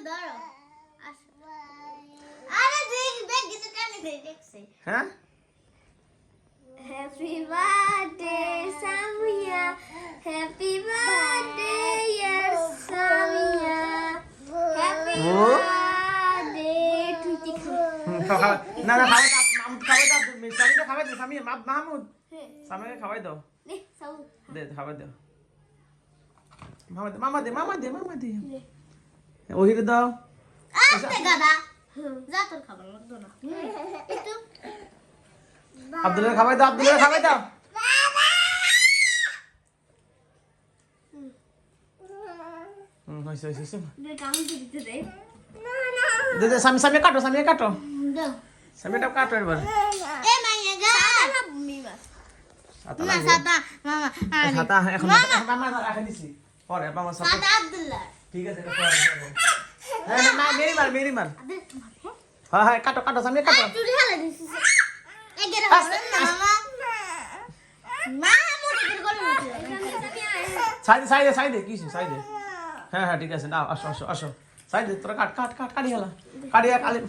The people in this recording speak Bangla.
ধরো আরে দেখ কিছু কানে দেখছে হ্যাঁ happy birthday Samia happy birthday ইয়ার সামিয়া হ্যাপি বার্থডে টুটি না না খাওয়াই দাও মামুদ খাওয়াই দাও সামিকে খাওয়াই দাও সামি মাহমুদ সামিকে খাওয়াই দাও নে সাউ দে খাওয়াই দাও মামা দে ওহিরে দাও আস্তে গাদা যা তোর খাবার লাগতো না একটু আব্দুলের খাওয়াই দাও হইছে দে কামি দিতে দে দে সামি কাটো দাও সামিটা কাটো এবার এ মাইয়া গা সাদা মিমা না সাদা মামা খাতা এখন মামা রাখে দিছি পরে মামা সাথে সাদা আব্দুল্লাহ ঠিক আছে হ্যাঁ না মেরি মার হ্যাঁ কাটো সামি কাটো চুরি হালা দিছিস এগেরে হবে না মামা মামা মোটে করে গলে সাইডে কিসে সাইডে হ্যাঁ ঠিক আছে নাও আসো সাইডে তোরা কাটি কাটি হেলা কাটি